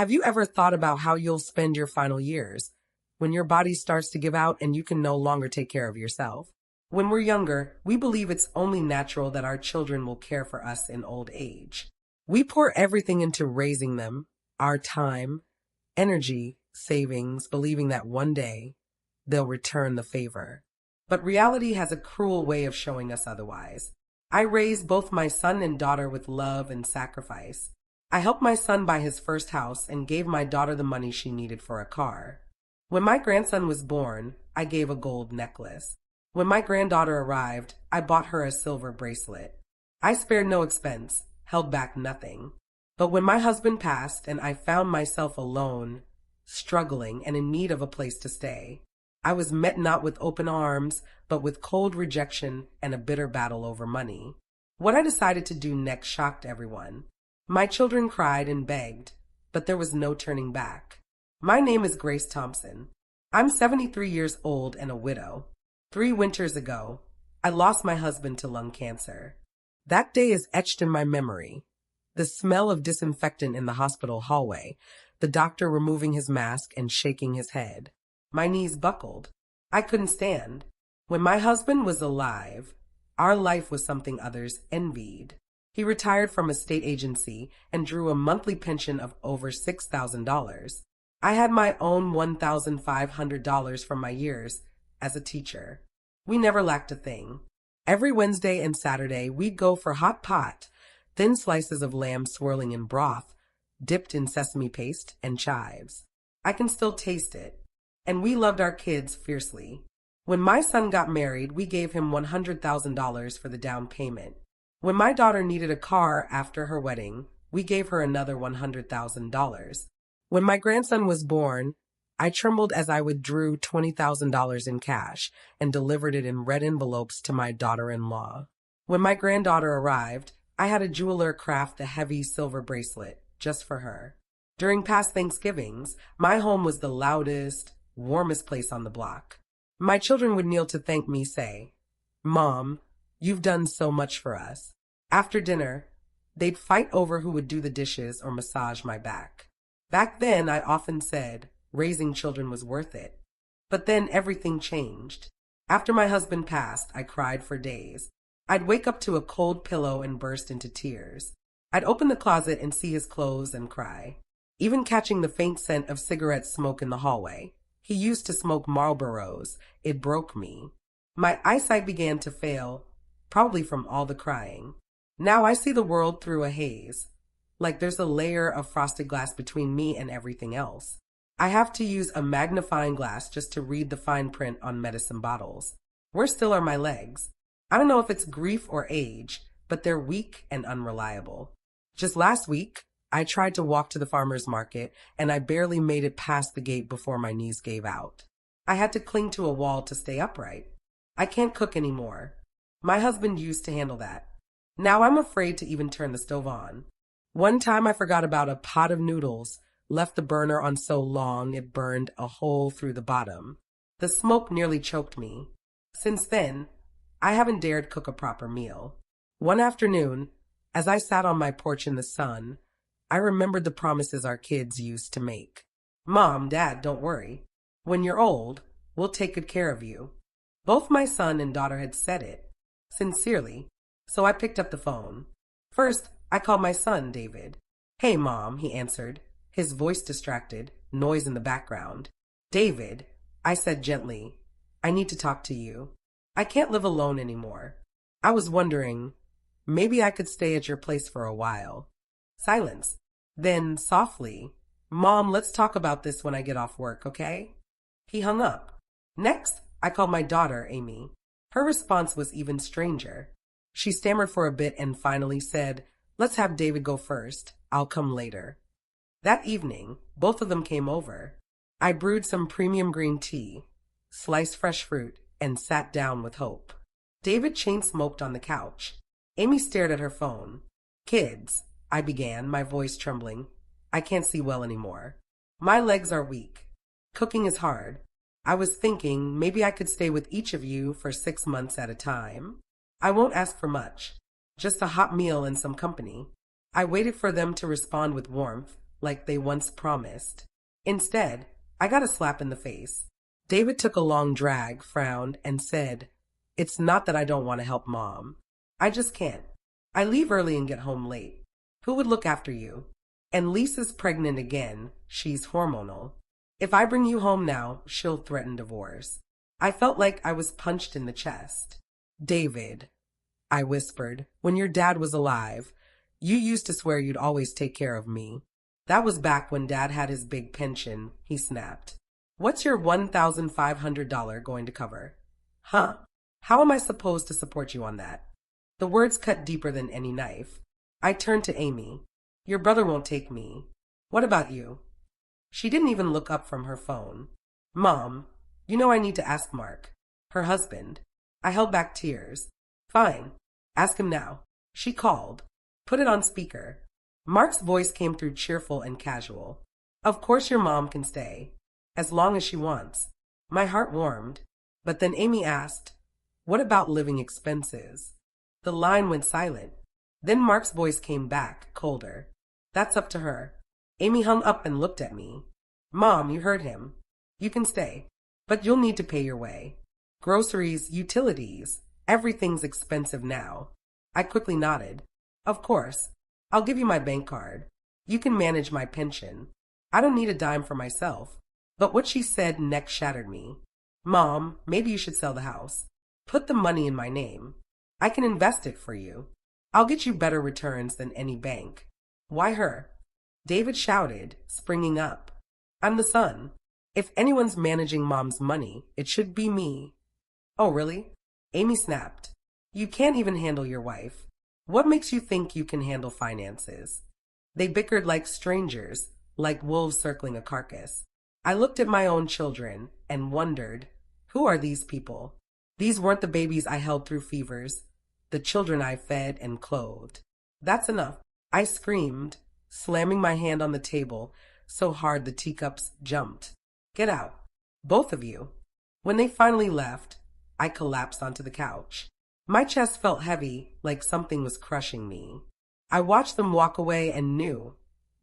Have you ever thought about how you'll spend your final years when your body starts to give out and you can no longer take care of yourself? When we're younger, we believe it's only natural that our children will care for us in old age. We pour everything into raising them, our time, energy, savings, believing that one day they'll return the favor. But reality has a cruel way of showing us otherwise. I raised both my son and daughter with love and sacrifice. I helped my son buy his first house and gave my daughter the money she needed for a car. When my grandson was born, I gave a gold necklace. When my granddaughter arrived, I bought her a silver bracelet. I spared no expense, held back nothing. But when my husband passed and I found myself alone, struggling and in need of a place to stay, I was met not with open arms, but with cold rejection and a bitter battle over money. What I decided to do next shocked everyone. My children cried and begged, but there was no turning back. My name is Grace Thompson. I'm 73 years old and a widow. 3 winters ago, I lost my husband to lung cancer. That day is etched in my memory. The smell of disinfectant in the hospital hallway, the doctor removing his mask and shaking his head. My knees buckled. I couldn't stand. When my husband was alive, our life was something others envied. He retired from a state agency and drew a monthly pension of over $6,000. I had my own $1,500 from my years as a teacher. We never lacked a thing. Every Wednesday and Saturday, we'd go for hot pot, thin slices of lamb swirling in broth, dipped in sesame paste and chives. I can still taste it. And we loved our kids fiercely. When my son got married, we gave him $100,000 for the down payment. When my daughter needed a car after her wedding, we gave her another $100,000. When my grandson was born, I trembled as I withdrew $20,000 in cash and delivered it in red envelopes to my daughter-in-law. When my granddaughter arrived, I had a jeweler craft a heavy silver bracelet just for her. During past Thanksgivings, my home was the loudest, warmest place on the block. My children would kneel to thank me, say, "Mom, you've done so much for us." After dinner, they'd fight over who would do the dishes or massage my back. Back then, I often said, raising children was worth it. But then everything changed. After my husband passed, I cried for days. I'd wake up to a cold pillow and burst into tears. I'd open the closet and see his clothes and cry, even catching the faint scent of cigarette smoke in the hallway. He used to smoke Marlboros. It broke me. My eyesight began to fail, probably from all the crying. Now I see the world through a haze, like there's a layer of frosted glass between me and everything else. I have to use a magnifying glass just to read the fine print on medicine bottles. Where still are my legs? I don't know if it's grief or age, but they're weak and unreliable. Just last week, I tried to walk to the farmer's market, and I barely made it past the gate before my knees gave out. I had to cling to a wall to stay upright. I can't cook anymore. My husband used to handle that. Now I'm afraid to even turn the stove on. One time I forgot about a pot of noodles, left the burner on so long it burned a hole through the bottom. The smoke nearly choked me. Since then, I haven't dared cook a proper meal. One afternoon, as I sat on my porch in the sun, I remembered the promises our kids used to make. "Mom, Dad, don't worry. When you're old, we'll take good care of you." Both my son and daughter had said it, sincerely, so I picked up the phone. First, I called my son, David. "Hey, Mom," he answered, his voice distracted, noise in the background. "David," I said gently, "I need to talk to you. I can't live alone anymore. I was wondering, maybe I could stay at your place for a while." Silence. Then, softly, "Mom, let's talk about this when I get off work, okay?" He hung up. Next, I called my daughter, Amy. Her response was even stranger. She stammered for a bit and finally said, "Let's have David go first. I'll come later." That evening, both of them came over. I brewed some premium green tea, sliced fresh fruit, and sat down with hope. David chain-smoked on the couch. Amy stared at her phone. "Kids," I began, my voice trembling. "I can't see well anymore. My legs are weak. Cooking is hard. I was thinking maybe I could stay with each of you for 6 months at a time. I won't ask for much, just a hot meal and some company." I waited for them to respond with warmth, like they once promised. Instead, I got a slap in the face. David took a long drag, frowned, and said, "It's not that I don't want to help Mom. I just can't. I leave early and get home late. Who would look after you? And Lisa's pregnant again. She's hormonal. If I bring you home now, she'll threaten divorce." I felt like I was punched in the chest. "David," I whispered, "when your dad was alive, you used to swear you'd always take care of me." "That was back when Dad had his big pension," he snapped. "What's your $1,500 going to cover?" "Huh? How am I supposed to support you on that?" The words cut deeper than any knife. I turned to Amy. "Your brother won't take me. What about you?" She didn't even look up from her phone. "Mom, you know I need to ask Mark, her husband." I held back tears. "Fine. Ask him now." She called. "Put it on speaker." Mark's voice came through cheerful and casual. "Of course your mom can stay, as long as she wants." My heart warmed. But then Amy asked, "What about living expenses?" The line went silent. Then Mark's voice came back, colder. "That's up to her." Amy hung up and looked at me. "Mom, you heard him. You can stay, but you'll need to pay your way. Groceries, utilities, everything's expensive now." I quickly nodded. "Of course. I'll give you my bank card. You can manage my pension. I don't need a dime for myself." But what she said next shattered me. "Mom, maybe you should sell the house. Put the money in my name. I can invest it for you. I'll get you better returns than any bank." "Why her?" David shouted, springing up. "I'm the son. If anyone's managing Mom's money, it should be me." "Oh, really?" Amy snapped. "You can't even handle your wife. What makes you think you can handle finances?" They bickered like strangers, like wolves circling a carcass. I looked at my own children and wondered, who are these people? These weren't the babies I held through fevers, the children I fed and clothed. "That's enough," I screamed, slamming my hand on the table so hard the teacups jumped. "Get out, both of you." When they finally left, I collapsed onto the couch. My chest felt heavy, like something was crushing me. I watched them walk away and knew,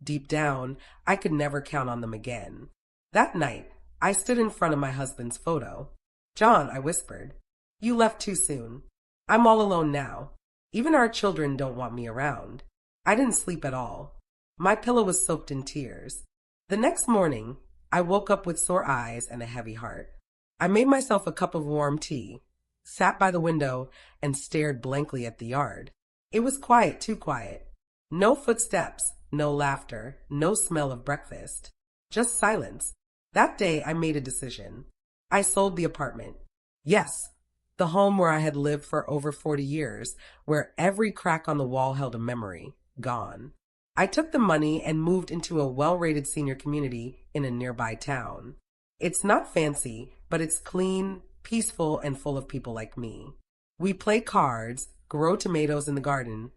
deep down, I could never count on them again. That night, I stood in front of my husband's photo. "John," I whispered, "you left too soon. I'm all alone now. Even our children don't want me around." I didn't sleep at all. My pillow was soaked in tears. The next morning, I woke up with sore eyes and a heavy heart. I made myself a cup of warm tea, sat by the window, and stared blankly at the yard. It was quiet, too quiet. No footsteps, no laughter, no smell of breakfast. Just silence. That day, I made a decision. I sold the apartment. Yes, the home where I had lived for over 40 years, where every crack on the wall held a memory, gone. I took the money and moved into a well-rated senior community in a nearby town. It's not fancy, but it's clean, peaceful, and full of people like me. We play cards, grow tomatoes in the garden,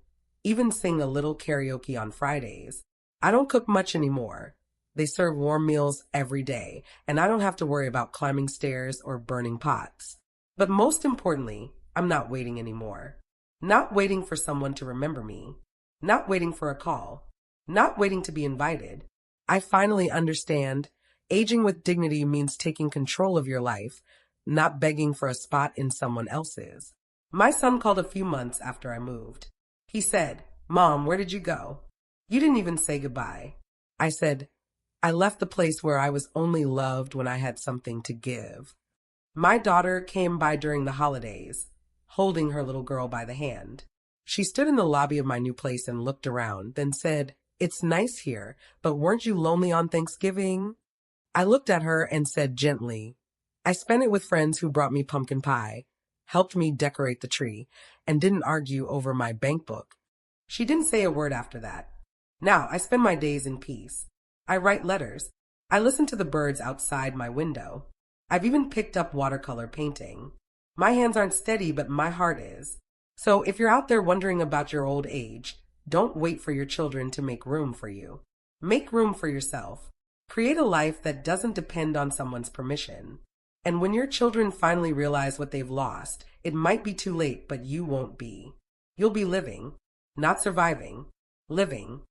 even sing a little karaoke on Fridays. I don't cook much anymore. They serve warm meals every day, and I don't have to worry about climbing stairs or burning pots. But most importantly, I'm not waiting anymore. Not waiting for someone to remember me. Not waiting for a call. Not waiting to be invited. I finally understand aging with dignity means taking control of your life, not begging for a spot in someone else's. My son called a few months after I moved. He said, "Mom, where did you go? You didn't even say goodbye." I said, "I left the place where I was only loved when I had something to give." My daughter came by during the holidays, holding her little girl by the hand. She stood in the lobby of my new place and looked around, then said, "It's nice here, but weren't you lonely on Thanksgiving?" I looked at her and said gently, "I spent it with friends who brought me pumpkin pie, helped me decorate the tree, and didn't argue over my bank book." She didn't say a word after that. Now I spend my days in peace. I write letters. I listen to the birds outside my window. I've even picked up watercolor painting. My hands aren't steady, but my heart is. So if you're out there wondering about your old age, don't wait for your children to make room for you. Make room for yourself. Create a life that doesn't depend on someone's permission. And when your children finally realize what they've lost, it might be too late, but you won't be. You'll be living, not surviving, living.